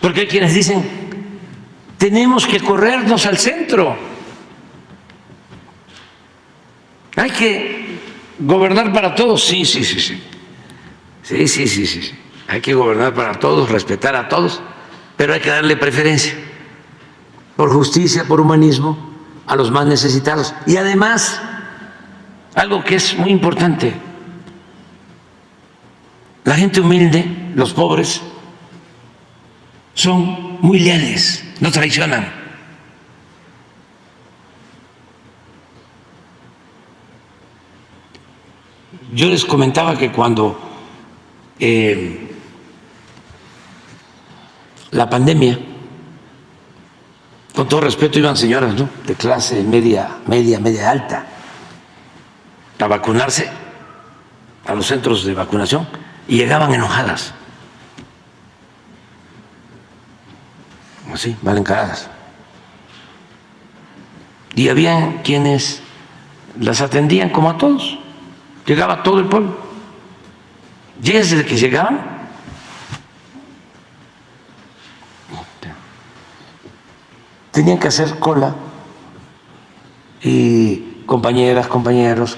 Porque hay quienes dicen, tenemos que corrernos al centro. Hay que gobernar para todos. Sí. Hay que gobernar para todos, respetar a todos, pero hay que darle preferencia por justicia, por humanismo, a los más necesitados. Y además, algo que es muy importante, la gente humilde, los pobres, son muy leales, no traicionan. Yo les comentaba que cuando la pandemia, con todo respeto, iban señoras, ¿no?, de clase media alta a vacunarse a los centros de vacunación y llegaban enojadas, así, mal encaradas. Y había quienes las atendían como a todos, llegaba todo el pueblo. Y desde que llegaban, tenían que hacer cola y compañeras, compañeros,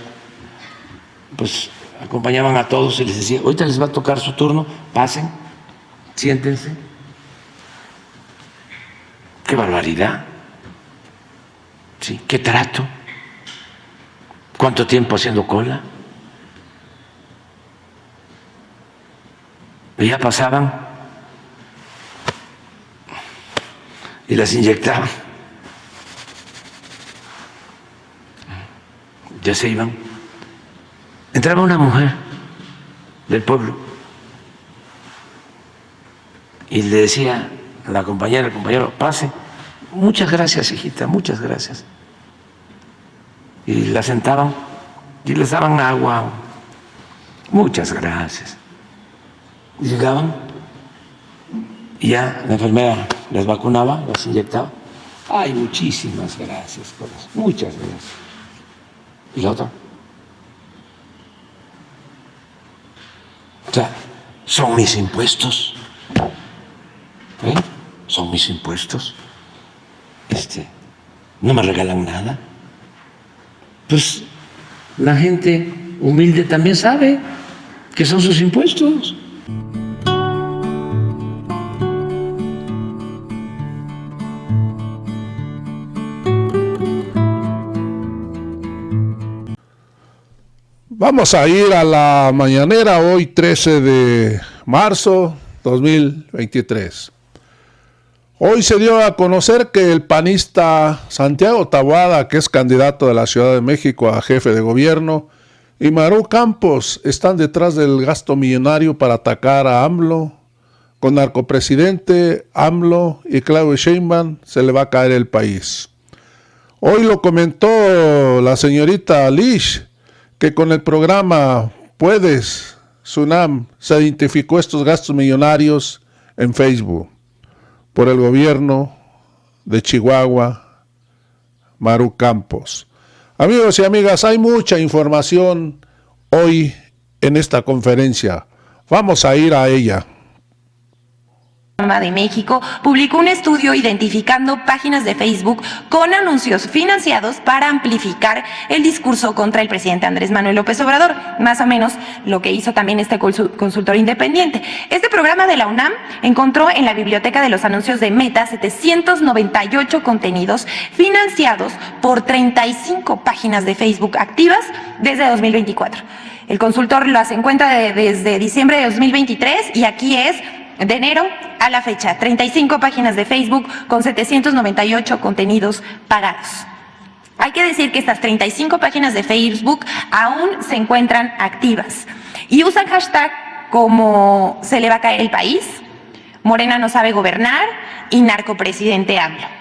pues acompañaban a todos y les decía, ahorita les va a tocar su turno, pasen, siéntense. ¡Qué barbaridad! ¿Sí? ¡Qué trato! ¿Cuánto tiempo haciendo cola? Y ya pasaban y las inyectaban. Ya se iban. Entraba una mujer del pueblo y le decía a la compañera, al compañero, pase. Muchas gracias, hijita, muchas gracias. Y la sentaban y les daban agua. Muchas gracias. Y llegaban y ya la enfermera les vacunaba, las inyectaba. Ay, muchísimas gracias, muchas gracias. ¿Y la otra? O sea, son mis impuestos. Son mis impuestos. No me regalan nada. Pues la gente humilde también sabe que son sus impuestos. Vamos a ir a la mañanera hoy 13 de marzo 2023. Hoy se dio a conocer que el panista Santiago Taboada, que es candidato de la Ciudad de México a jefe de gobierno, y Maru Campos están detrás del gasto millonario para atacar a AMLO. Con narcopresidente AMLO y Claudio Sheinbaum se le va a caer el país. Hoy lo comentó la señorita Lish, que con el programa Puedes, SUNAM, se identificó estos gastos millonarios en Facebook por el gobierno de Chihuahua, Maru Campos. Amigos y amigas, hay mucha información hoy en esta conferencia. Vamos a ir a ella. De México publicó un estudio identificando páginas de Facebook con anuncios financiados para amplificar el discurso contra el presidente Andrés Manuel López Obrador, más o menos lo que hizo también este consultor independiente. Este programa de la UNAM encontró en la biblioteca de los anuncios de Meta 798 contenidos financiados por 35 páginas de Facebook activas desde 2024. El consultor las encuentra desde diciembre de 2023 y aquí es de enero a la fecha, 35 páginas de Facebook con 798 contenidos pagados. Hay que decir que estas 35 páginas de Facebook aún se encuentran activas y usan hashtag como se le va a caer el país, Morena no sabe gobernar y narcopresidente AMLO.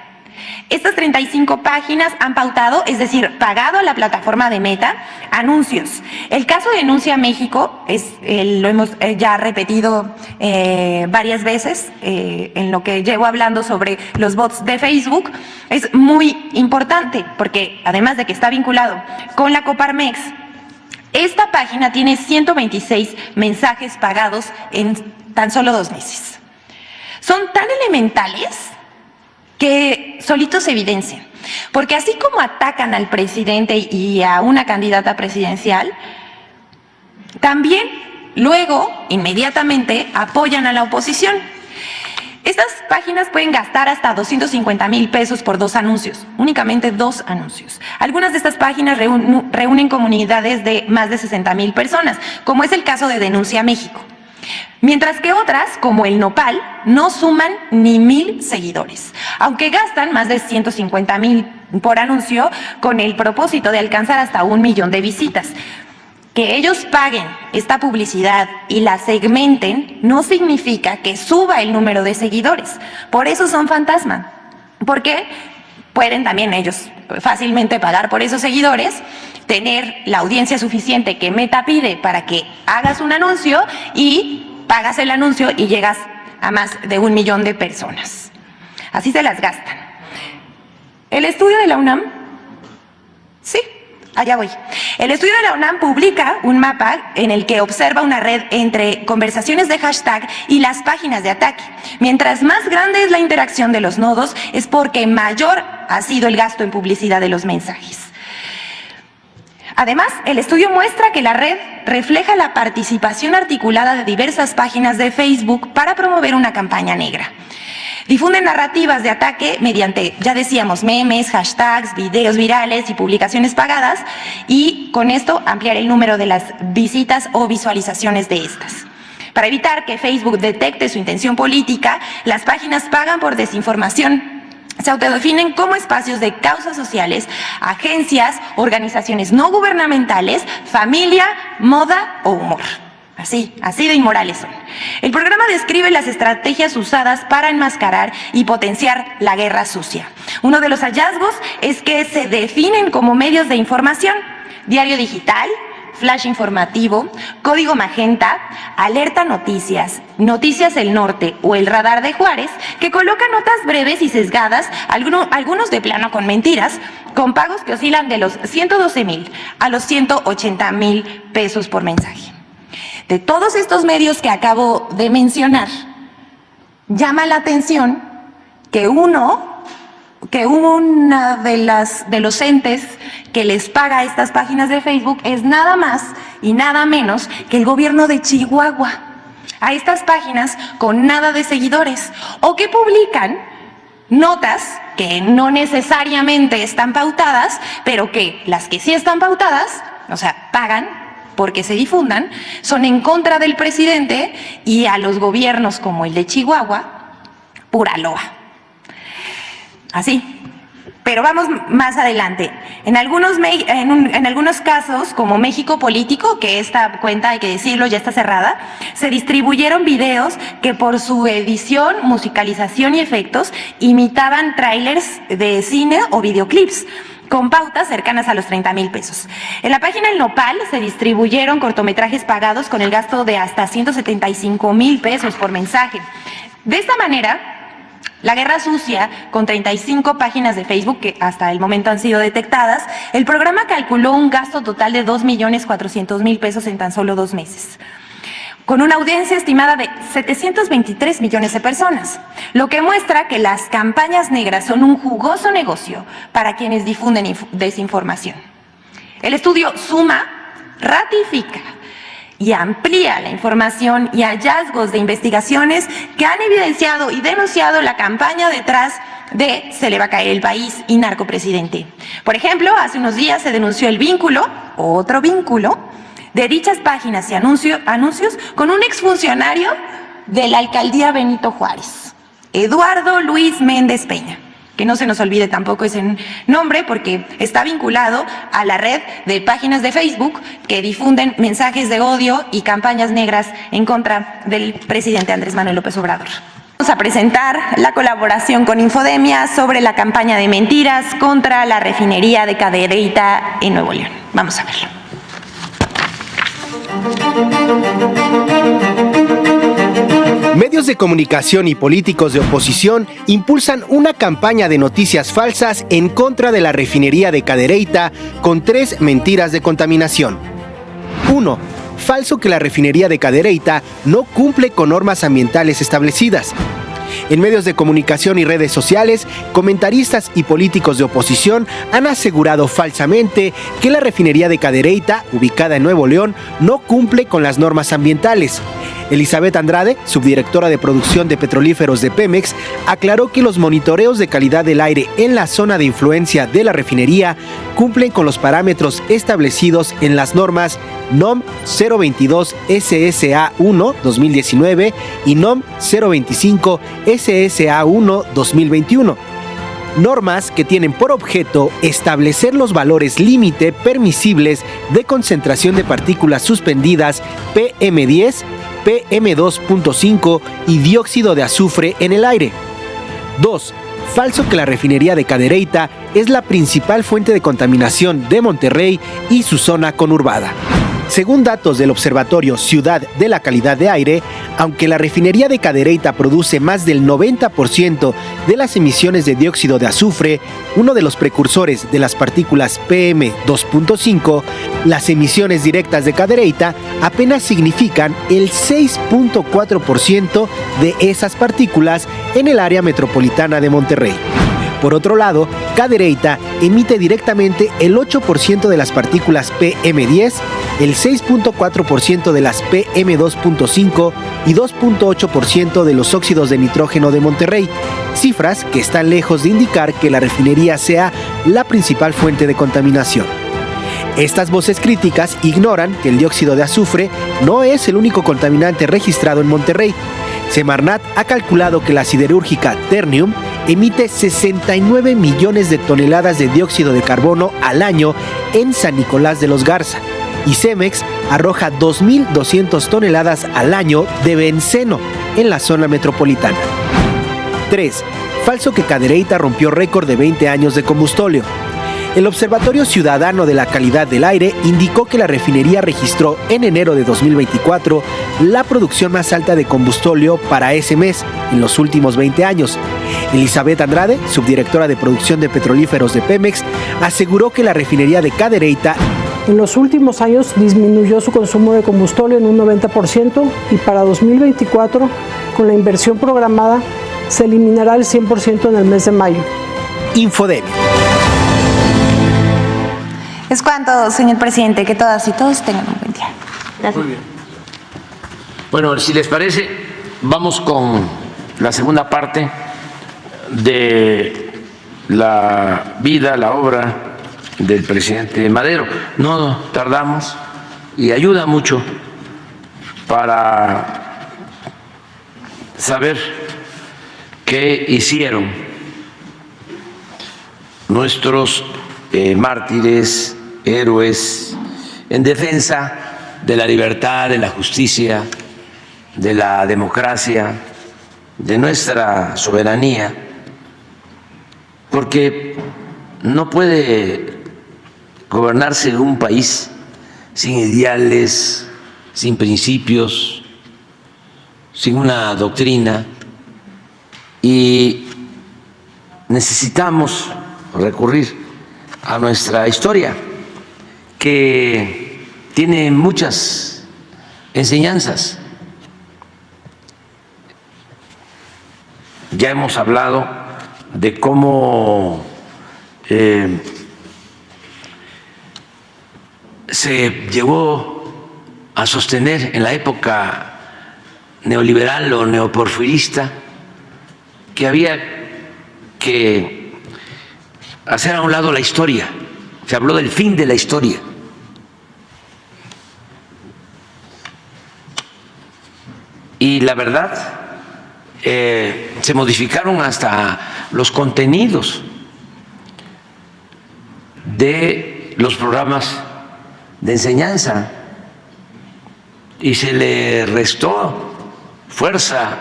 Estas 35 páginas han pautado, es decir, pagado a la plataforma de Meta, anuncios. El caso de Denuncia México, lo hemos ya repetido varias veces en lo que llevo hablando sobre los bots de Facebook, es muy importante porque además de que está vinculado con la Coparmex, esta página tiene 126 mensajes pagados en tan solo 2 meses. son tan elementales que solitos se evidencian. Porque así como atacan al presidente y a una candidata presidencial, también luego, inmediatamente, apoyan a la oposición. Estas páginas pueden gastar hasta 250,000 pesos por 2 anuncios, únicamente 2 anuncios. Algunas de estas páginas reúnen comunidades de más de 60,000 personas, como es el caso de Denuncia México. Mientras que otras, como el Nopal, no suman ni 1,000 seguidores, aunque gastan más de 150,000 por anuncio con el propósito de alcanzar hasta 1,000,000 de visitas. Que ellos paguen esta publicidad y la segmenten no significa que suba el número de seguidores. Por eso son fantasma, porque pueden también ellos fácilmente pagar por esos seguidores, tener la audiencia suficiente que Meta pide para que hagas un anuncio y pagas el anuncio y llegas a más de 1,000,000 de personas. Así se las gastan. El estudio de la UNAM, sí, allá voy. El estudio de la UNAM publica un mapa en el que observa una red entre conversaciones de hashtag y las páginas de ataque. Mientras más grande es la interacción de los nodos, es porque mayor ha sido el gasto en publicidad de los mensajes. Además, el estudio muestra que la red refleja la participación articulada de diversas páginas de Facebook para promover una campaña negra. Difunden narrativas de ataque mediante, ya decíamos, memes, hashtags, videos virales y publicaciones pagadas, y con esto ampliar el número de las visitas o visualizaciones de estas. Para evitar que Facebook detecte su intención política, las páginas pagan por desinformación. Se autodefinen como espacios de causas sociales, agencias, organizaciones no gubernamentales, familia, moda o humor. Así de inmorales son. El programa describe las estrategias usadas para enmascarar y potenciar la guerra sucia. Uno de los hallazgos es que se definen como medios de información: diario digital, flash informativo, código magenta, alerta noticias, noticias El Norte o el radar de Juárez, que colocan notas breves y sesgadas, algunos de plano con mentiras, con pagos que oscilan de los 112,000 a los 180,000 pesos por mensaje. De todos estos medios que acabo de mencionar, llama la atención que una de los entes que les paga a estas páginas de Facebook es nada más y nada menos que el gobierno de Chihuahua. A estas páginas con nada de seguidores, o que publican notas que no necesariamente están pautadas, pero que las que sí están pautadas, o sea, pagan porque se difundan, son en contra del presidente, y a los gobiernos como el de Chihuahua, pura loa. Así. Pero vamos más adelante. En algunos casos, como México Político, que esta cuenta, hay que decirlo, ya está cerrada, se distribuyeron videos que por su edición, musicalización y efectos imitaban trailers de cine o videoclips, con pautas cercanas a los 30,000 pesos. En la página El Nopal se distribuyeron cortometrajes pagados con el gasto de hasta 175,000 pesos por mensaje. De esta manera, la guerra sucia, con 35 páginas de Facebook que hasta el momento han sido detectadas, el programa calculó un gasto total de 2,400,000 pesos en tan solo 2 meses, con una audiencia estimada de 723 millones de personas, lo que muestra que las campañas negras son un jugoso negocio para quienes difunden desinformación. El estudio suma, ratifica y amplía la información y hallazgos de investigaciones que han evidenciado y denunciado la campaña detrás de "se le va a caer el país" y narcopresidente. Por ejemplo, hace unos días se denunció el vínculo, otro vínculo, de dichas páginas y anuncios con un exfuncionario de la alcaldía Benito Juárez, Eduardo Luis Méndez Peña, que no se nos olvide tampoco ese nombre, porque está vinculado a la red de páginas de Facebook que difunden mensajes de odio y campañas negras en contra del presidente Andrés Manuel López Obrador. Vamos a presentar la colaboración con Infodemia sobre la campaña de mentiras contra la refinería de Cadereyta en Nuevo León. Vamos a verlo. Medios de comunicación y políticos de oposición impulsan una campaña de noticias falsas en contra de la refinería de Cadereyta con 3 mentiras de contaminación. 1. Falso que la refinería de Cadereyta no cumple con normas ambientales establecidas. En medios de comunicación y redes sociales, comentaristas y políticos de oposición han asegurado falsamente que la refinería de Cadereyta, ubicada en Nuevo León, no cumple con las normas ambientales. Elizabeth Andrade, subdirectora de producción de petrolíferos de Pemex, aclaró que los monitoreos de calidad del aire en la zona de influencia de la refinería cumplen con los parámetros establecidos en las normas NOM 022 SSA1 2019 y NOM 025 SSA1 2021. Normas que tienen por objeto establecer los valores límite permisibles de concentración de partículas suspendidas PM10, PM2.5 y dióxido de azufre en el aire. 2. Falso que la refinería de Cadereyta es la principal fuente de contaminación de Monterrey y su zona conurbada. Según datos del Observatorio Ciudad de la Calidad de Aire, aunque la refinería de Cadereyta produce más del 90% de las emisiones de dióxido de azufre, uno de los precursores de las partículas PM2.5, las emisiones directas de Cadereyta apenas significan el 6.4% de esas partículas en el área metropolitana de Monterrey. Por otro lado, Cadereyta emite directamente el 8% de las partículas PM10, el 6.4% de las PM2.5 y 2.8% de los óxidos de nitrógeno de Monterrey, cifras que están lejos de indicar que la refinería sea la principal fuente de contaminación. Estas voces críticas ignoran que el dióxido de azufre no es el único contaminante registrado en Monterrey. Semarnat ha calculado que la siderúrgica Ternium emite 69 millones de toneladas de dióxido de carbono al año en San Nicolás de los Garza, y Cemex arroja 2.200 toneladas al año de benceno en la zona metropolitana. 3. Falso que Cadereyta rompió récord de 20 años de combustóleo. El Observatorio Ciudadano de la Calidad del Aire indicó que la refinería registró en enero de 2024 la producción más alta de combustóleo para ese mes en los últimos 20 años. Elizabeth Andrade, subdirectora de producción de petrolíferos de Pemex, aseguró que la refinería de Cadereyta en los últimos años disminuyó su consumo de combustóleo en un 90% y para 2024, con la inversión programada, se eliminará el 100% en el mes de mayo. Infodemia. Es cuanto, señor presidente, que todas y todos tengan un buen día. Gracias. Muy bien. Bueno, si les parece, vamos con la segunda parte de la vida, la obra del presidente Madero. No tardamos y ayuda mucho para saber qué hicieron nuestros mártires, héroes, en defensa de la libertad, de la justicia, de la democracia, de nuestra soberanía, porque no puede gobernarse un país sin ideales, sin principios, sin una doctrina, y necesitamos recurrir a nuestra historia, que tiene muchas enseñanzas. Ya hemos hablado de cómo se llegó a sostener en la época neoliberal o neoporfirista que había que hacer a un lado la historia. Se habló del fin de la historia. Y la verdad, se modificaron hasta los contenidos de los programas de enseñanza y se le restó fuerza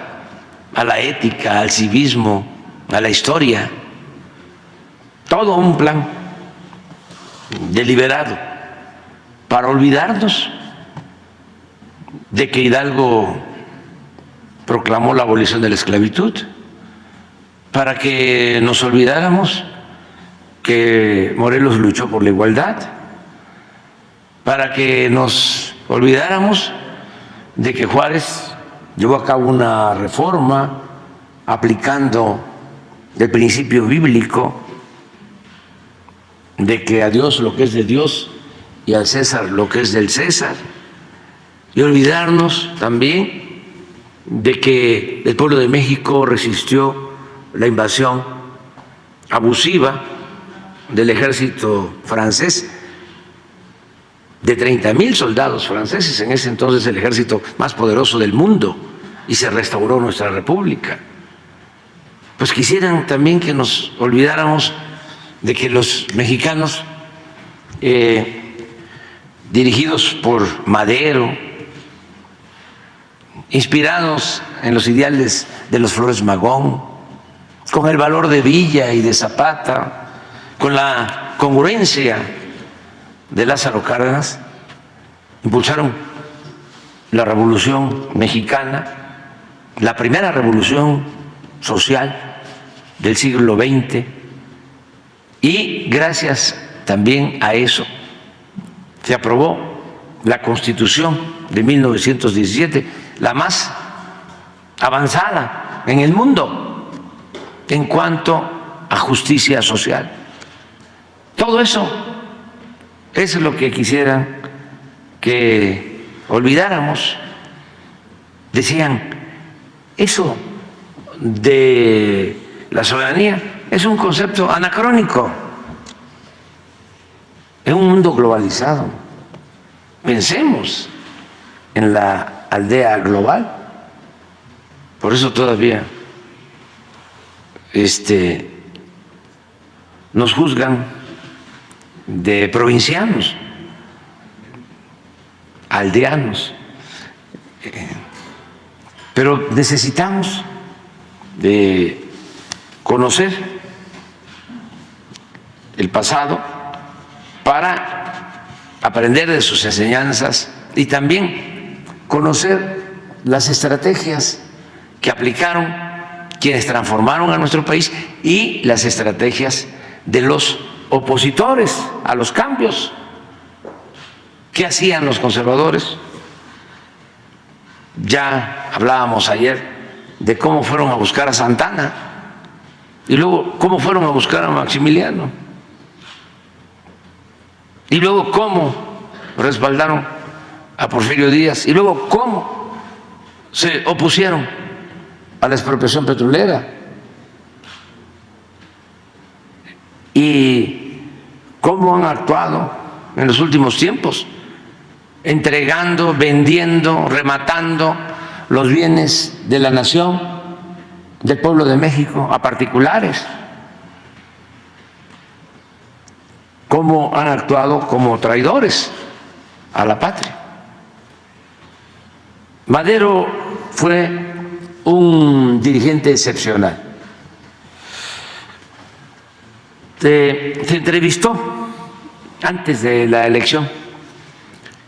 a la ética, al civismo, a la historia. Todo un plan deliberado para olvidarnos de que Hidalgo proclamó la abolición de la esclavitud, para que nos olvidáramos que Morelos luchó por la igualdad, para que nos olvidáramos de que Juárez llevó a cabo una reforma aplicando el principio bíblico de que a Dios lo que es de Dios y al César lo que es del César, y olvidarnos también de que el pueblo de México resistió la invasión abusiva del ejército francés, de 30,000 soldados franceses, en ese entonces el ejército más poderoso del mundo, y se restauró nuestra república. Pues quisieran también que nos olvidáramos de que los mexicanos, dirigidos por Madero, inspirados en los ideales de los Flores Magón, con el valor de Villa y de Zapata, con la congruencia de Lázaro Cárdenas, impulsaron la Revolución Mexicana, la primera revolución social del siglo XX, y gracias también a eso se aprobó la Constitución de 1917, la más avanzada en el mundo en cuanto a justicia social. Todo eso es lo que quisieran que olvidáramos. Decían, eso de la soberanía es un concepto anacrónico en un mundo globalizado. Pensemos en la aldea global. Por eso todavía nos juzgan de provincianos, aldeanos. Pero necesitamos de conocer el pasado para aprender de sus enseñanzas y también conocer las estrategias que aplicaron quienes transformaron a nuestro país y las estrategias de los opositores a los cambios. ¿Qué hacían los conservadores? Ya hablábamos ayer de cómo fueron a buscar a Santana y luego cómo fueron a buscar a Maximiliano y luego cómo respaldaron a Porfirio Díaz y luego cómo se opusieron a la expropiación petrolera y cómo han actuado en los últimos tiempos, entregando, vendiendo, rematando los bienes de la nación, del pueblo de México, a particulares. Cómo han actuado como traidores a la patria. Madero fue un dirigente excepcional. Se entrevistó antes de la elección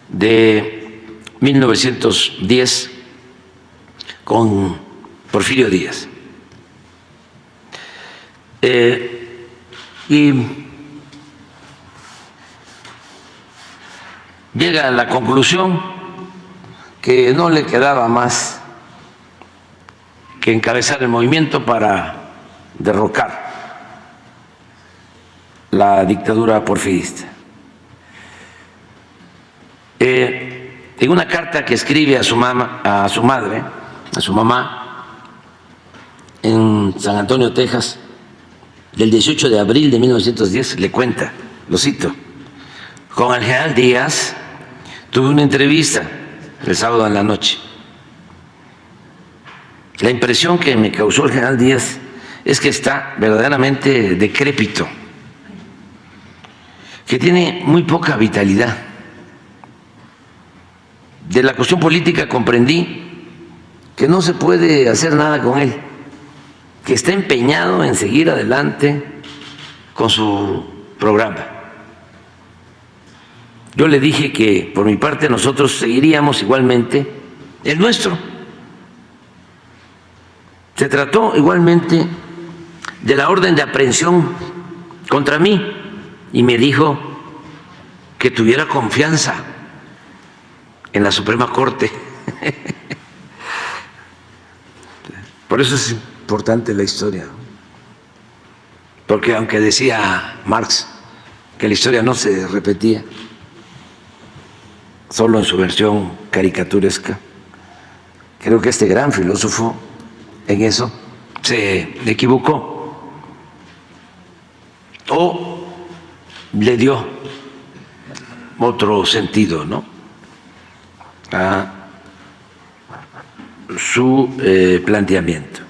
de 1910 con Porfirio Díaz. Y llega a la conclusión que no le quedaba más que encabezar el movimiento para derrocar la dictadura porfirista. En una carta que escribe a su madre, a su mamá, en San Antonio, Texas, del 18 de abril de 1910, le cuenta, lo cito: con el general Díaz tuve una entrevista el sábado en la noche. La impresión que me causó el general Díaz es que está verdaderamente decrépito, que tiene muy poca vitalidad. De la cuestión política comprendí que no se puede hacer nada con él, que está empeñado en seguir adelante con su programa. Yo le dije que por mi parte nosotros seguiríamos igualmente el nuestro. Se trató igualmente de la orden de aprehensión contra mí y me dijo que tuviera confianza en la Suprema Corte. Por eso es importante la historia, porque aunque decía Marx que la historia no se repetía, solo en su versión caricaturesca, creo que este gran filósofo en eso se equivocó o le dio otro sentido, ¿no?, a su planteamiento.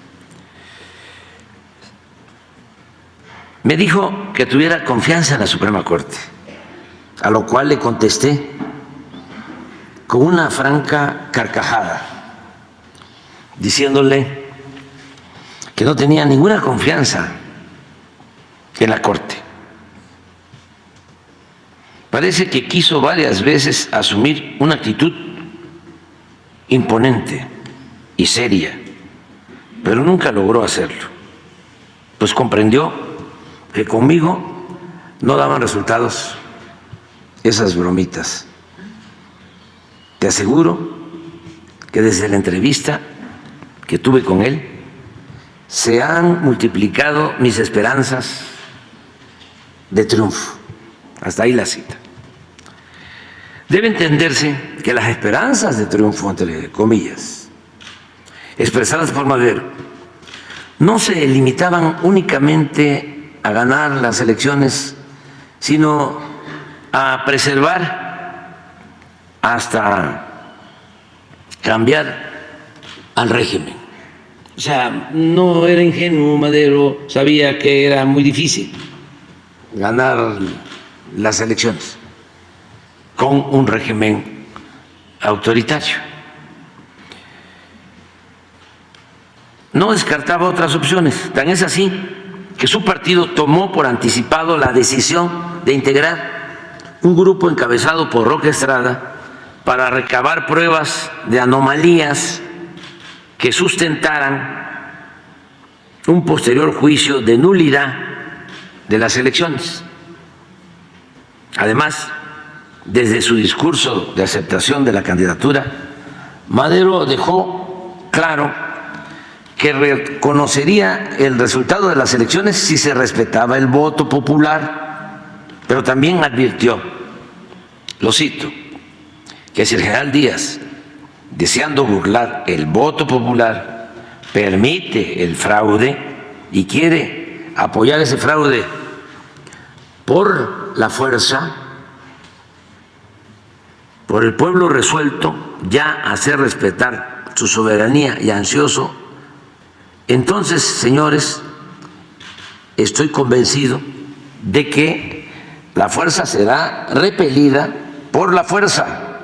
Me dijo que tuviera confianza en la Suprema Corte, a lo cual le contesté con una franca carcajada, diciéndole que no tenía ninguna confianza en la Corte. Parece que quiso varias veces asumir una actitud imponente y seria, pero nunca logró hacerlo, pues comprendió que conmigo no daban resultados esas bromitas. Te aseguro que desde la entrevista que tuve con él se han multiplicado mis esperanzas de triunfo. Hasta ahí la cita. Debe entenderse que las esperanzas de triunfo, entre comillas, expresadas por Madero, no se limitaban únicamente a ganar las elecciones, sino a preservar hasta cambiar al régimen. O sea, no era ingenuo Madero, sabía que era muy difícil ganar las elecciones con un régimen autoritario. No descartaba otras opciones, tan es así que su partido tomó por anticipado la decisión de integrar un grupo encabezado por Roque Estrada para recabar pruebas de anomalías que sustentaran un posterior juicio de nulidad de las elecciones. Además, desde su discurso de aceptación de la candidatura, Madero dejó claro que reconocería el resultado de las elecciones si se respetaba el voto popular, pero también advirtió, lo cito, que si el general Díaz, deseando burlar el voto popular, permite el fraude y quiere apoyar ese fraude por la fuerza, por el pueblo resuelto ya a hacer respetar su soberanía y ansioso, entonces, señores, estoy convencido de que la fuerza será repelida por la fuerza,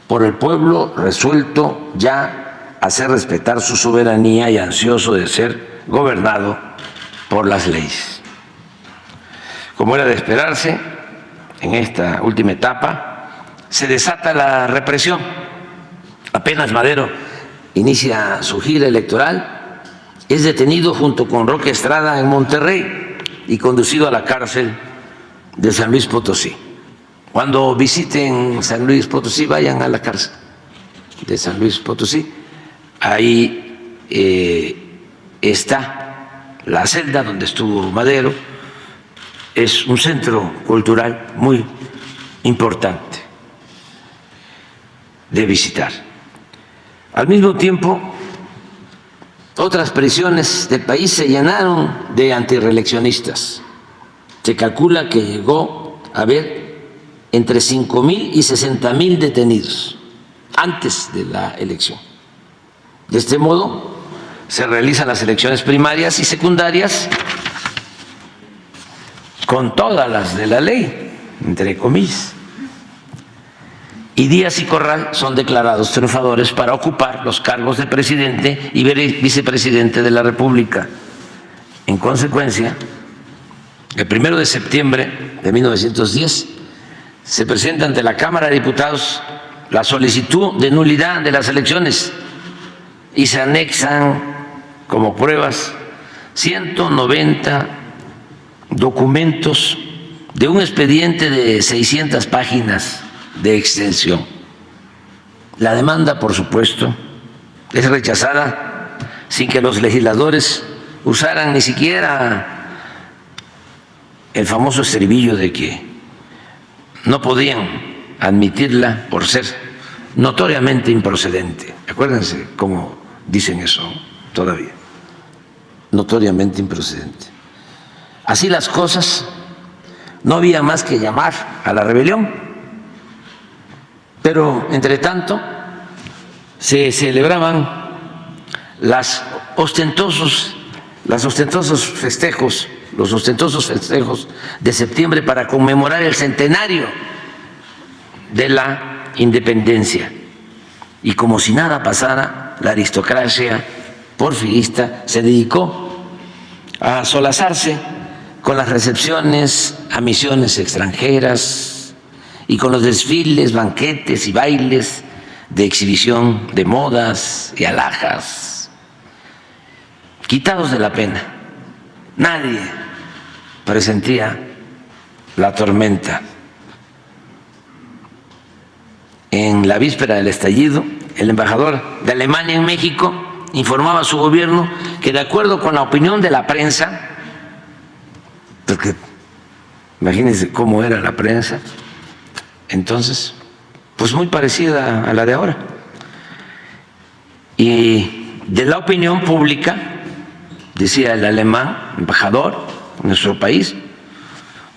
por el pueblo resuelto ya a hacer respetar su soberanía y ansioso de ser gobernado por las leyes. Como era de esperarse, en esta última etapa se desata la represión. Apenas Madero inicia su gira electoral, es detenido junto con Roque Estrada en Monterrey y conducido a la cárcel de San Luis Potosí. Cuando visiten San Luis Potosí, vayan a la cárcel de San Luis Potosí. Ahí está la celda donde estuvo Madero. Es un centro cultural muy importante de visitar. Al mismo tiempo, otras prisiones del país se llenaron de antirreeleccionistas. Se calcula que llegó a haber entre 5,000 y 60,000 detenidos antes de la elección. De este modo, se realizan las elecciones primarias y secundarias con todas las de la ley, entre comillas. Y Díaz y Corral son declarados triunfadores para ocupar los cargos de presidente y vicepresidente de la República. En consecuencia, el 1 de septiembre de 1910 se presenta ante la Cámara de Diputados la solicitud de nulidad de las elecciones y se anexan como pruebas 190 documentos de un expediente de 600 páginas de extensión. La demanda, por supuesto, es rechazada sin que los legisladores usaran ni siquiera el famoso estribillo de que no podían admitirla por ser notoriamente improcedente. Acuérdense cómo dicen eso todavía, notoriamente improcedente. Así las cosas, no había más que llamar a la rebelión, pero entre tanto se celebraban los ostentosos festejos de septiembre para conmemorar el centenario de la independencia. Y como si nada pasara, la aristocracia porfirista se dedicó a solazarse con las recepciones a misiones extranjeras y con los desfiles, banquetes y bailes de exhibición de modas y alhajas, quitados de la pena. Nadie presentía la tormenta. En la víspera del estallido, el embajador de Alemania en México informaba a su gobierno que, de acuerdo con la opinión de la prensa, porque imagínense cómo era la prensa entonces, pues muy parecida a la de ahora, y de la opinión pública, decía el alemán embajador en nuestro país,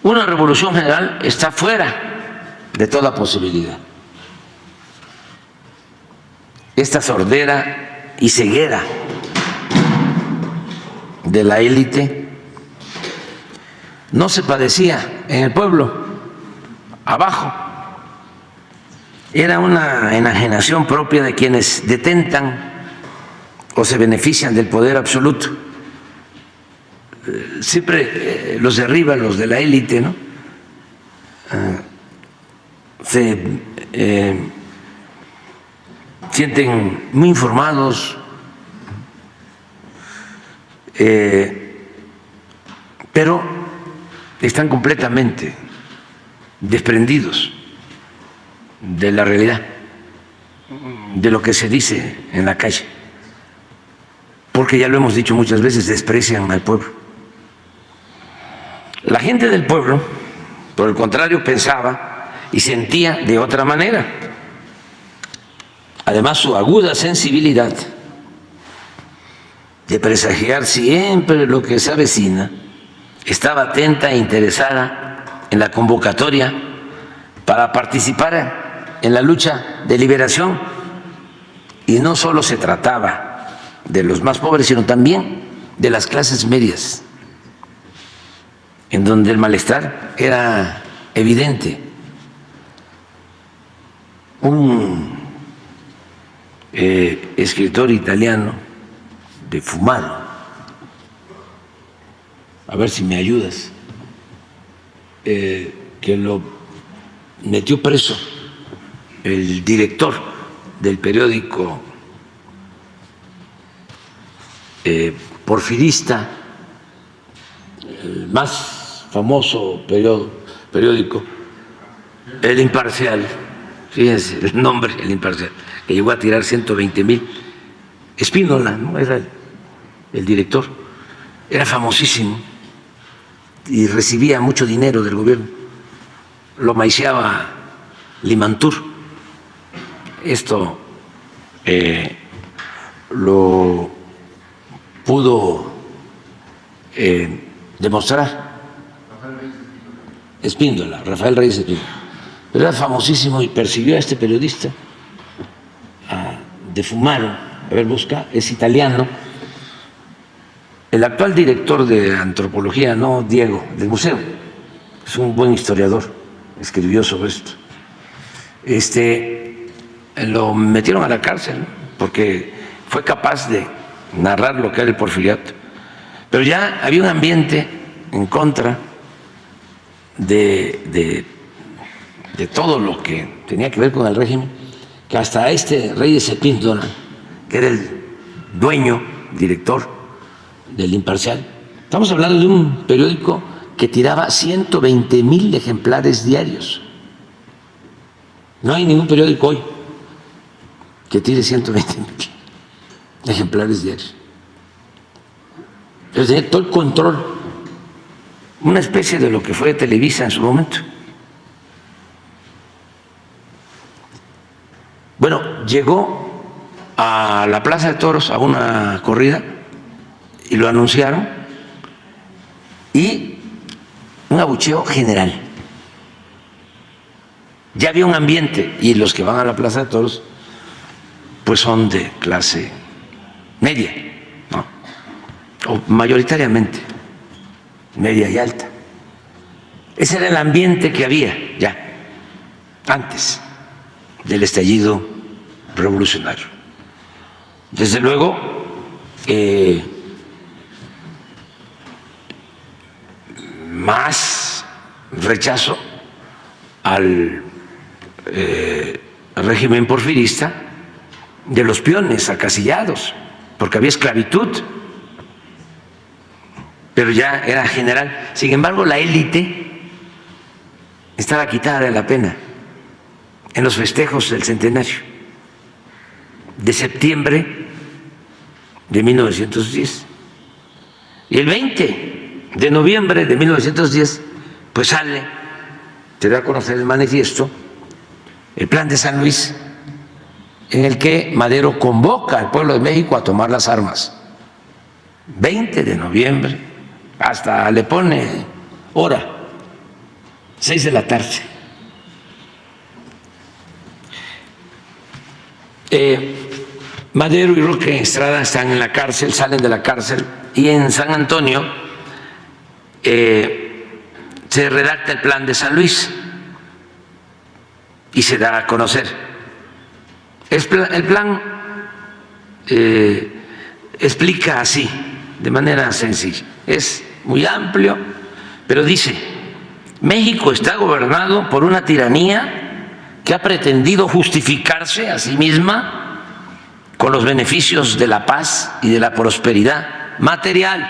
una revolución general está fuera de toda posibilidad. Esta sordera y ceguera de la élite no se padecía en el pueblo, abajo. Era una enajenación propia de quienes detentan o se benefician del poder absoluto. Siempre los de arriba, los de la élite, ¿no? Se sienten muy informados, pero están completamente desprendidos de la realidad, de lo que se dice en la calle, porque ya lo hemos dicho muchas veces, desprecian al pueblo. La gente del pueblo, por el contrario, pensaba y sentía de otra manera. Además, su aguda sensibilidad de presagiar siempre lo que se avecina, estaba atenta e interesada en la convocatoria para participar en la lucha de liberación. Y no solo se trataba de los más pobres, sino también de las clases medias, en donde el malestar era evidente. Un escritor italiano de Fumado, a ver si me ayudas, que lo metió preso el director del periódico porfirista, el más famoso periódico, El Imparcial. Fíjense el nombre, El Imparcial, que llegó a tirar 120,000. Espínola, ¿no? Era el director, era famosísimo y recibía mucho dinero del gobierno. Lo maiciaba Limantur. Esto lo pudo demostrar Espíndola, Rafael Reyes Espíndola. Pero era famosísimo y persiguió a este periodista de Fumaro. A ver, busca, es italiano. El actual director de antropología, no Diego, del museo, es un buen historiador, escribió sobre esto. Lo metieron a la cárcel porque fue capaz de narrar lo que era el porfiriato. Pero ya había un ambiente en contra de todo lo que tenía que ver con el régimen, que hasta este Reyes Espíndola, que era el dueño, director del Imparcial, estamos hablando de un periódico que tiraba 120,000 ejemplares diarios. No hay ningún periódico hoy que tire 120,000 ejemplares diarios. pero tenía todo el control, una especie de lo que fue Televisa en su momento. Bueno, llegó a la Plaza de Toros a una corrida y lo anunciaron y un abucheo general. Ya había un ambiente y los que van a la Plaza de Toros pues son de clase media, ¿no? O mayoritariamente media y alta. Ese era el ambiente que había ya antes del estallido revolucionario. Desde luego, más rechazo al régimen porfirista de los peones acasillados, porque había esclavitud, pero ya era general. Sin embargo, la élite estaba quitada de la pena en los festejos del centenario de septiembre de 1910. Y el 20 de noviembre de 1910, pues se da a conocer el manifiesto, el Plan de San Luis, en el que Madero convoca al pueblo de México a tomar las armas. 20 de noviembre, hasta le pone hora, 6 de la tarde. Madero y Roque Estrada están en la cárcel, salen de la cárcel, y en San Antonio se redacta el Plan de San Luis y se da a conocer. El plan explica así, de manera sencilla, es muy amplio, pero dice: México está gobernado por una tiranía que ha pretendido justificarse a sí misma con los beneficios de la paz y de la prosperidad material.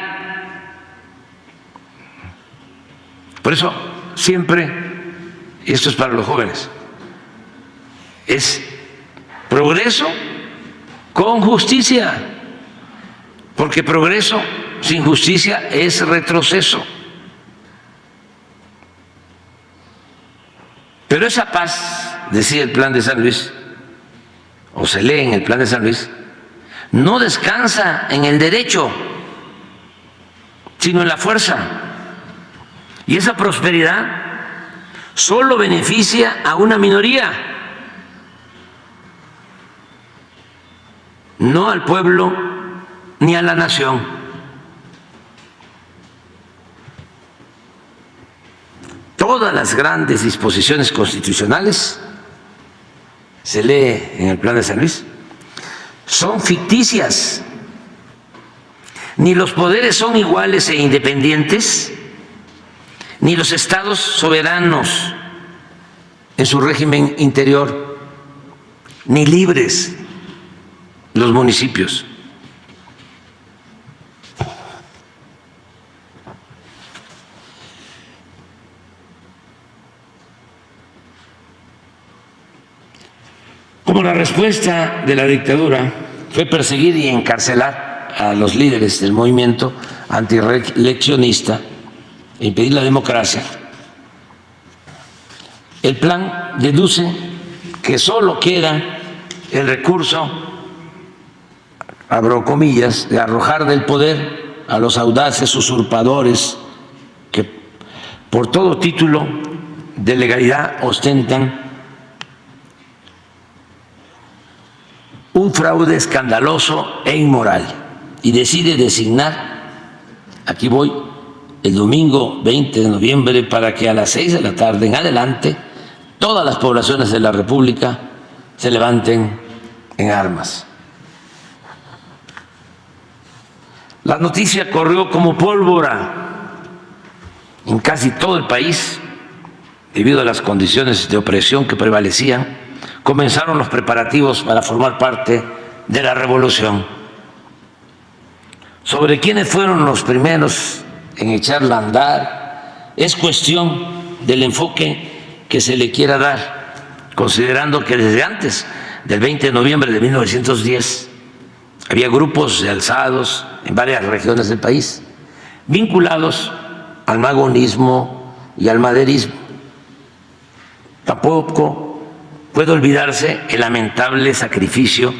Por eso siempre, y esto es para los jóvenes, es progreso con justicia, porque progreso sin justicia es retroceso. Pero esa paz, decía el Plan de San Luis, o se lee en el Plan de San Luis, no descansa en el derecho, sino en la fuerza. Y esa prosperidad solo beneficia a una minoría, no al pueblo ni a la nación. Todas las grandes disposiciones constitucionales, se lee en el Plan de San Luis, son ficticias. Ni los poderes son iguales e independientes, ni los estados soberanos en su régimen interior, ni libres los municipios. Como la respuesta de la dictadura fue perseguir y encarcelar a los líderes del movimiento antireeleccionista e impedir la democracia, el plan deduce que solo queda el recurso, abro comillas, de arrojar del poder a los audaces usurpadores que por todo título de legalidad ostentan un fraude escandaloso e inmoral, y decide designar, aquí voy, el domingo 20 de noviembre para que a las 6 de la tarde en adelante todas las poblaciones de la República se levanten en armas. La noticia corrió como pólvora en casi todo el país debido a las condiciones de opresión que prevalecían. Comenzaron los preparativos para formar parte de la revolución. Sobre quiénes fueron los primeros en echarla a andar es cuestión del enfoque que se le quiera dar, considerando que desde antes del 20 de noviembre de 1910 había grupos de alzados en varias regiones del país vinculados al magonismo y al maderismo. Tampoco puede olvidarse el lamentable sacrificio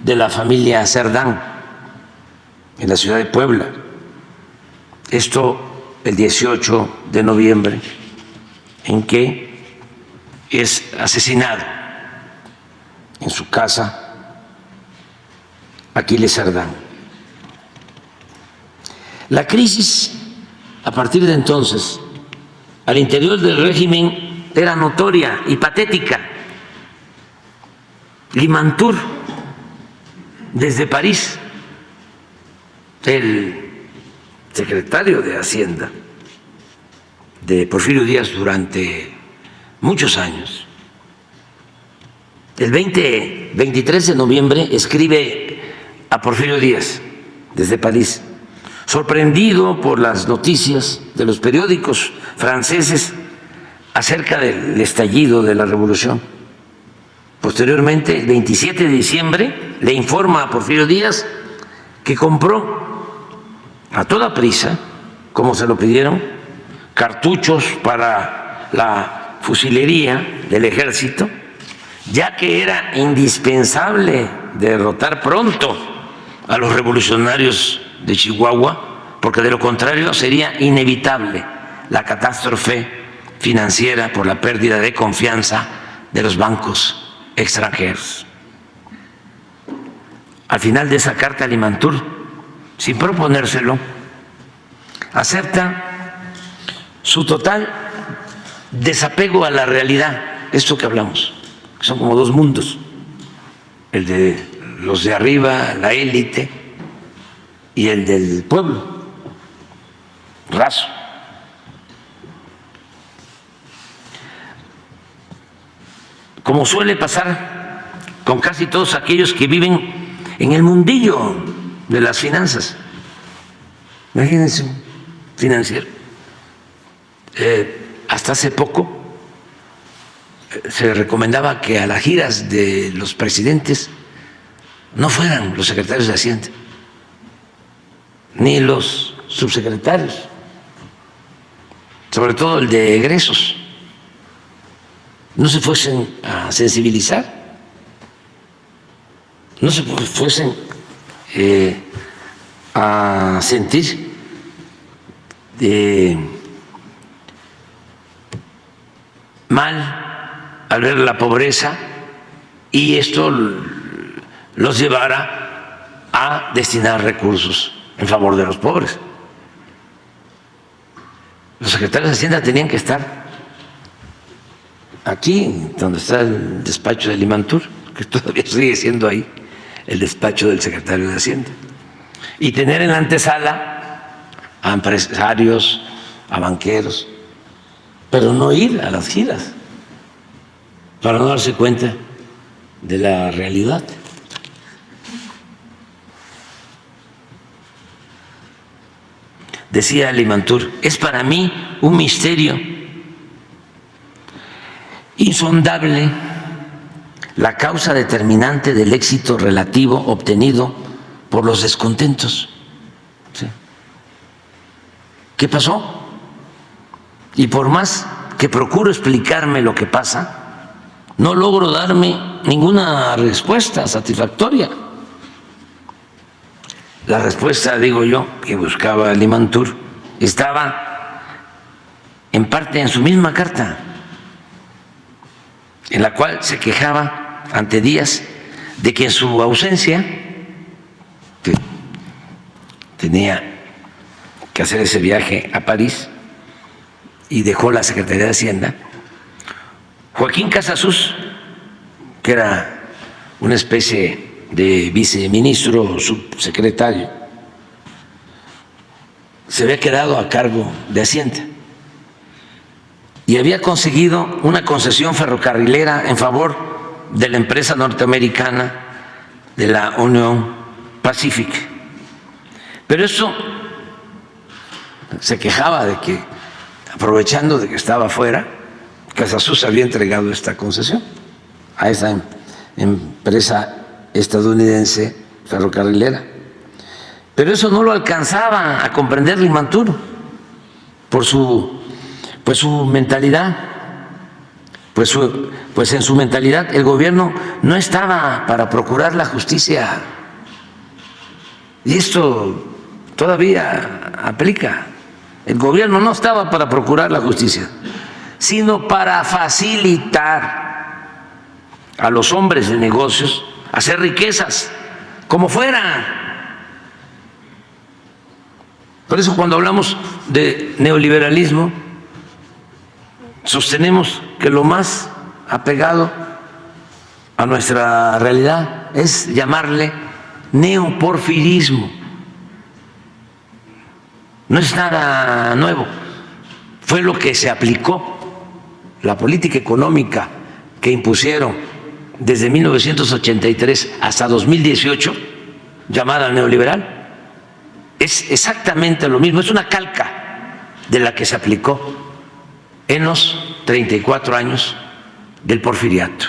de la familia Cerdán en la ciudad de Puebla. Esto el 18 de noviembre, en que es asesinado en su casa Aquiles Cerdán. La crisis, a partir de entonces, al interior del régimen era notoria y patética. Limantour, desde París, el secretario de Hacienda de Porfirio Díaz durante muchos años, el 23 de noviembre escribe a Porfirio Díaz desde París: sorprendido por las noticias de los periódicos franceses acerca del estallido de la revolución. Posteriormente, el 27 de diciembre, le informa a Porfirio Díaz que compró a toda prisa, como se lo pidieron, cartuchos para la fusilería del ejército, ya que era indispensable derrotar pronto a los revolucionarios de Chihuahua, porque de lo contrario sería inevitable la catástrofe financiera por la pérdida de confianza de los bancos extranjeros. Al final de esa carta, Limantour, sin proponérselo, acepta su total desapego a la realidad. Esto que hablamos, que son como dos mundos: el de los de arriba, la élite, y el del pueblo raso. Como suele pasar con casi todos aquellos que viven en el mundillo de las finanzas. Imagínense un financiero. Hasta hace poco se recomendaba que a las giras de los presidentes no fueran los secretarios de Hacienda, ni los subsecretarios, sobre todo el de egresos, no se fuesen a sensibilizar, no se fuesen a sentir mal al ver la pobreza, y esto los llevara a destinar recursos en favor de los pobres. Los secretarios de Hacienda tenían que estar aquí, donde está el despacho de Limantour, que todavía sigue siendo ahí el despacho del secretario de Hacienda, y tener en la antesala a empresarios, a banqueros, pero no ir a las giras para no darse cuenta de la realidad. Decía Limantour: es para mí un misterio insondable la causa determinante del éxito relativo obtenido por los descontentos. ¿Sí? ¿Qué pasó? Y por más que procuro explicarme lo que pasa, no logro darme ninguna respuesta satisfactoria. La respuesta, digo yo, que buscaba Limantour estaba en parte en su misma carta, en la cual se quejaba ante Díaz de que en su ausencia, que tenía que hacer ese viaje a París y dejó la Secretaría de Hacienda, Joaquín Casasus, que era una especie de viceministro o subsecretario, se había quedado a cargo de Hacienda y había conseguido una concesión ferrocarrilera en favor de la empresa norteamericana de la Union Pacific. Pero eso se quejaba de que, aprovechando de que estaba fuera, Casasus había entregado esta concesión a esa empresa estadounidense ferrocarrilera. Pero eso no lo alcanzaba a comprender Limanturo por su mentalidad. Pues en su mentalidad el gobierno no estaba para procurar la justicia. Y esto todavía aplica. El gobierno no estaba para procurar la justicia, sino para facilitar a los hombres de negocios hacer riquezas, como fuera. Por eso cuando hablamos de neoliberalismo, sostenemos que lo más apegado a nuestra realidad es llamarle neoporfirismo. No es nada nuevo, fue lo que se aplicó, la política económica que impusieron desde 1983 hasta 2018, llamada neoliberal, es exactamente lo mismo, es una calca de la que se aplicó en los 34 años del porfiriato.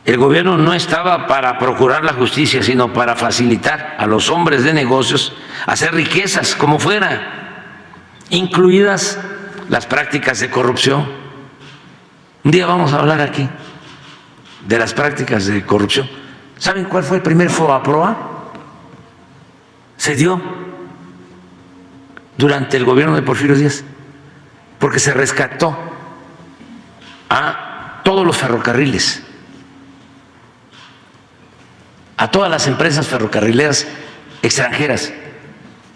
El gobierno no estaba para procurar la justicia, sino para facilitar a los hombres de negocios hacer riquezas como fuera, incluidas las prácticas de corrupción. Un día vamos a hablar aquí de las prácticas de corrupción. ¿Saben cuál fue el primer FOBAPROA? Se dio durante el gobierno de Porfirio Díaz, porque se rescató a todos los ferrocarriles, a todas las empresas ferrocarrileras extranjeras,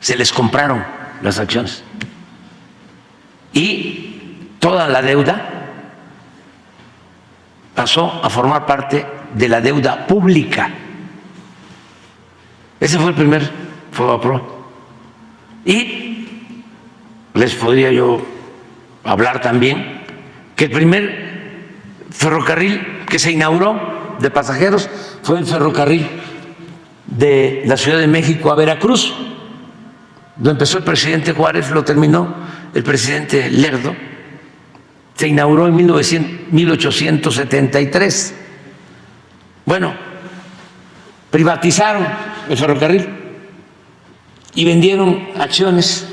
se les compraron las acciones y toda la deuda pasó a formar parte de la deuda pública. Ese fue el primer FOBAPROA. Y les podría yo hablar también que el primer ferrocarril que se inauguró de pasajeros fue el ferrocarril de la Ciudad de México a Veracruz. Lo empezó el presidente Juárez, lo terminó el presidente Lerdo. Se inauguró en 1873. Bueno, privatizaron el ferrocarril y vendieron acciones.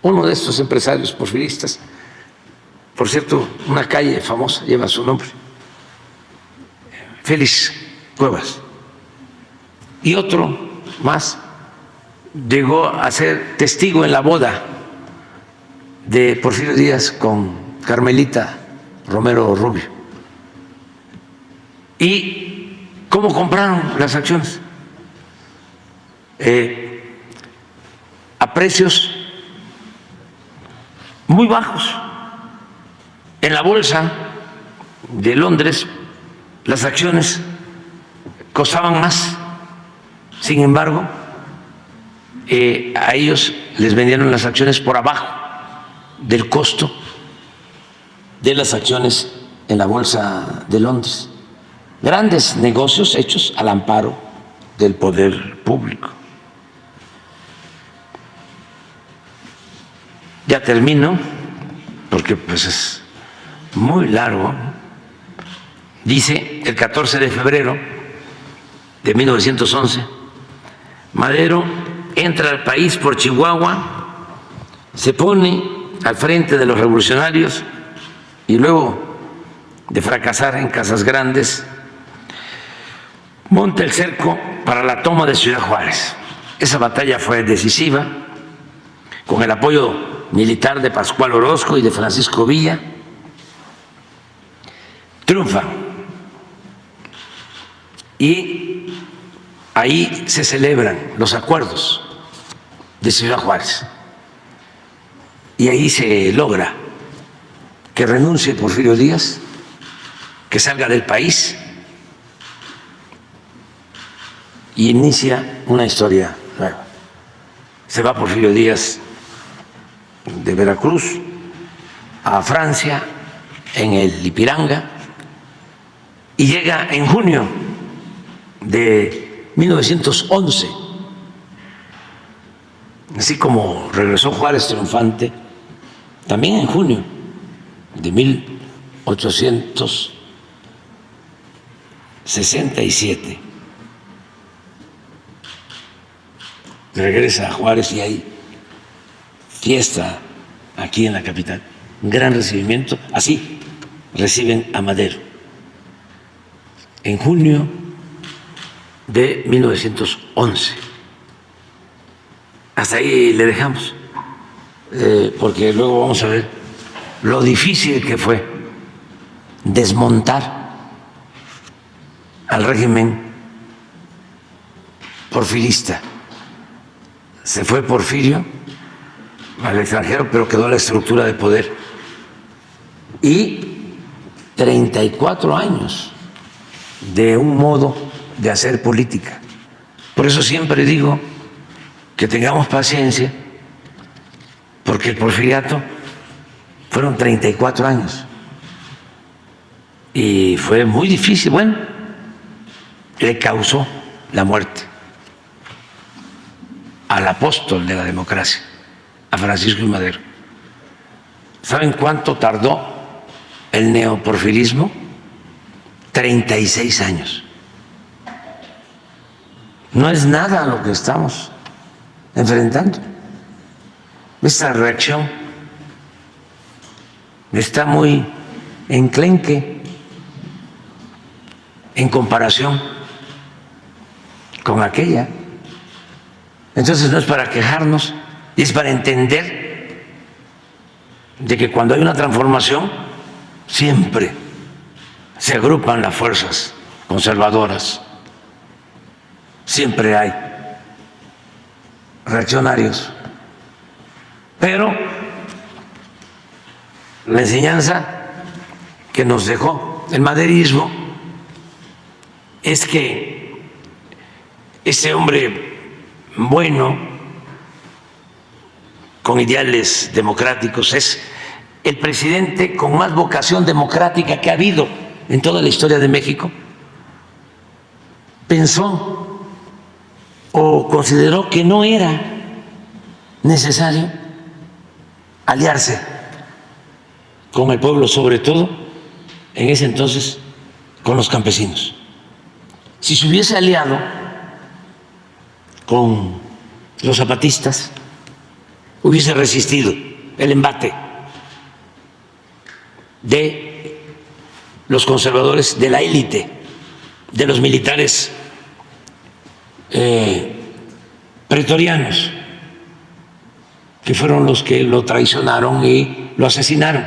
Uno de estos empresarios porfiristas, por cierto, una calle famosa lleva su nombre, Félix Cuevas, y otro más llegó a ser testigo en la boda de Porfirio Díaz con Carmelita Romero Rubio. ¿Y cómo compraron las acciones? A precios muy bajos. En la bolsa de Londres las acciones costaban más. Sin embargo, a ellos les vendieron las acciones por abajo del costo de las acciones en la bolsa de Londres. Grandes negocios hechos al amparo del poder público. Ya termino, porque pues es muy largo. Dice el 14 de febrero de 1911, Madero entra al país por Chihuahua, se pone al frente de los revolucionarios y luego de fracasar en Casas Grandes, monta el cerco para la toma de Ciudad Juárez. Esa batalla fue decisiva, con el apoyo militar de Pascual Orozco y de Francisco Villa. Triunfa. Y ahí se celebran los acuerdos de Ciudad Juárez. Y ahí se logra que renuncie Porfirio Díaz, que salga del país y inicia una historia nueva. Se va Porfirio Díaz de Veracruz a Francia en el Ipiranga y llega en junio de 1911. Así como regresó Juárez triunfante, también en junio de 1811 67. Regresa a Juárez y hay fiesta aquí en la capital. Un gran recibimiento. Así reciben a Madero. En junio de 1911. Hasta ahí le dejamos, porque luego vamos a ver lo difícil que fue desmontar al régimen porfirista. Se fue Porfirio al extranjero, pero quedó la estructura de poder. Y 34 años de un modo de hacer política. Por eso siempre digo que tengamos paciencia, porque el porfiriato fueron 34 años y fue muy difícil. Bueno, le causó la muerte al apóstol de la democracia, a Francisco I. Madero. ¿Saben cuánto tardó el neoporfirismo? 36 años. No es nada lo que estamos enfrentando. Esta reacción está muy enclenque en comparación con aquella. Entonces no es para quejarnos, es para entender de que cuando hay una transformación siempre se agrupan las fuerzas conservadoras, siempre hay reaccionarios, pero la enseñanza que nos dejó el maderismo es que ese hombre bueno, con ideales democráticos, es el presidente con más vocación democrática que ha habido en toda la historia de México. Pensó o consideró que no era necesario aliarse con el pueblo, sobre todo en ese entonces con los campesinos. Si se hubiese aliado con los zapatistas, hubiese resistido el embate de los conservadores, de la élite, de los militares pretorianos, que fueron los que lo traicionaron y lo asesinaron.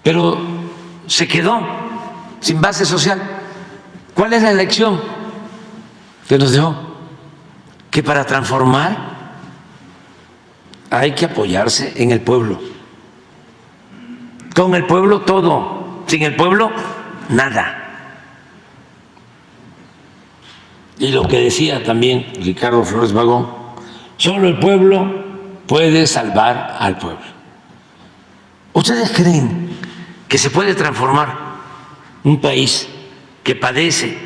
Pero se quedó sin base social. ¿Cuál es la lección que nos dejó? Que para transformar hay que apoyarse en el pueblo. Con el pueblo todo, sin el pueblo nada. Y lo que decía también Ricardo Flores Magón, solo el pueblo puede salvar al pueblo. ¿Ustedes creen que se puede transformar un país que padece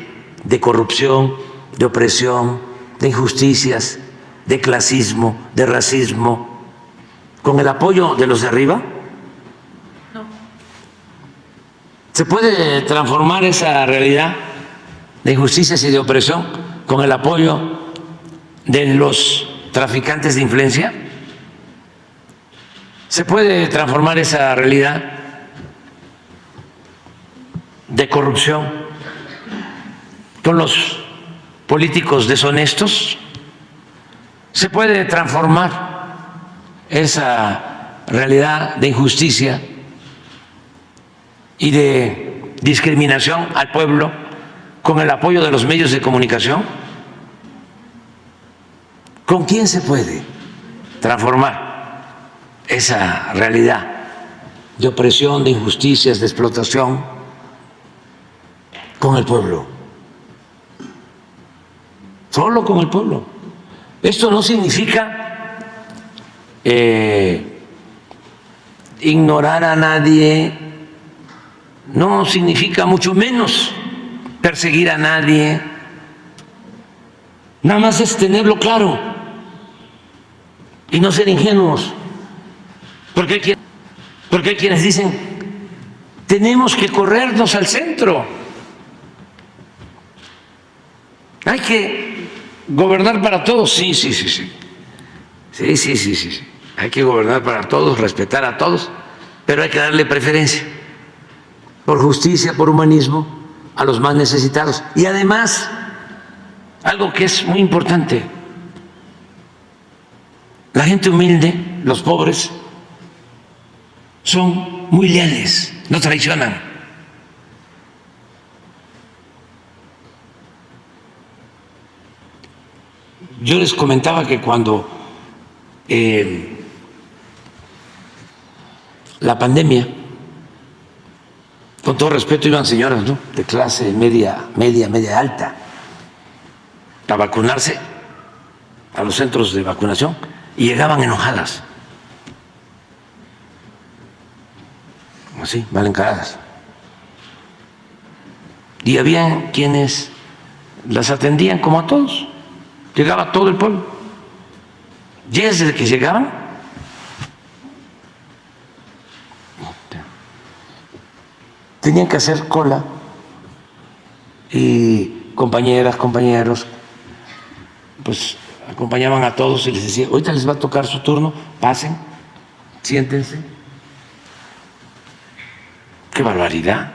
de corrupción, de opresión, de injusticias, de clasismo, de racismo, con el apoyo de los de arriba? No. ¿Se puede transformar esa realidad de injusticias y de opresión con el apoyo de los traficantes de influencia? ¿Se puede transformar esa realidad de corrupción con los políticos deshonestos? ¿Se puede transformar esa realidad de injusticia y de discriminación al pueblo con el apoyo de los medios de comunicación? ¿Con quién se puede transformar esa realidad de opresión, de injusticias, de explotación? Con el pueblo. Solo con el pueblo. Esto no significa ignorar a nadie, no significa mucho menos perseguir a nadie, nada más es tenerlo claro y no ser ingenuos, porque hay quienes dicen tenemos que corrernos al centro, Hay que gobernar para todos, sí, sí, sí, sí. Sí, sí, sí, sí, sí. Hay que gobernar para todos, respetar a todos, pero hay que darle preferencia, por justicia, por humanismo, a los más necesitados. Y además, algo que es muy importante, la gente humilde, los pobres, son muy leales, no traicionan. Yo les comentaba que cuando la pandemia, con todo respeto, iban señoras, ¿no?, de clase media alta a vacunarse a los centros de vacunación y llegaban enojadas, así, mal encaradas. Y había quienes las atendían como a todos, llegaba todo el pueblo. Y desde que llegaban, tenían que hacer cola y compañeras, compañeros, pues acompañaban a todos y les decía, ahorita les va a tocar su turno, pasen, siéntense. ¡Qué barbaridad!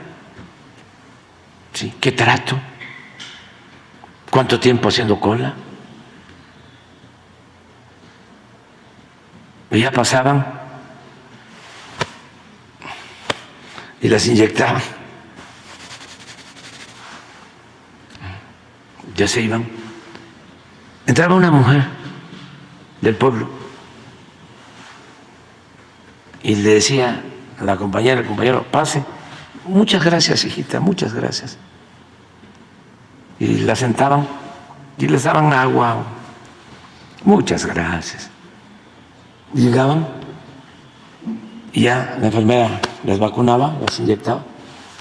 ¿Sí? ¿Qué trato? ¿Cuánto tiempo haciendo cola? Y ya pasaban y las inyectaban. Ya se iban. Entraba una mujer del pueblo y le decía a la compañera, al compañero, pase. Muchas gracias, hijita, muchas gracias. Y la sentaban y les daban agua. Muchas gracias. Y llegaban y ya la enfermera les vacunaba, las inyectaba.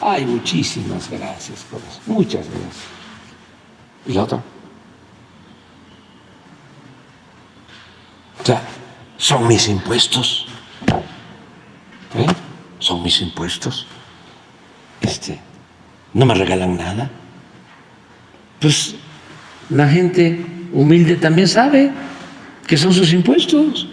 Ay, muchísimas gracias, por eso. Muchas gracias. Y la otra. O sea, son mis impuestos. ¿Eh? Son mis impuestos. No me regalan nada. Pues la gente humilde también sabe que son sus impuestos.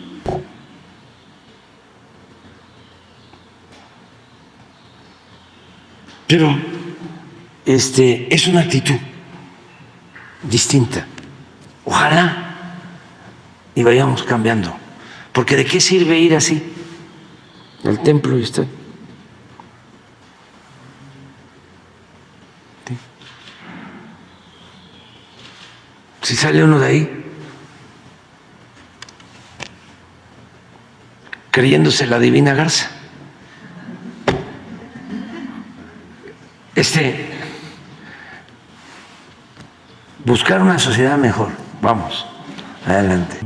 Pero es una actitud distinta. Ojalá y vayamos cambiando. Porque ¿de qué sirve ir así al templo y usted? ¿Sí? Si sale uno de ahí creyéndose la divina garza. Buscar una sociedad mejor. Vamos, adelante.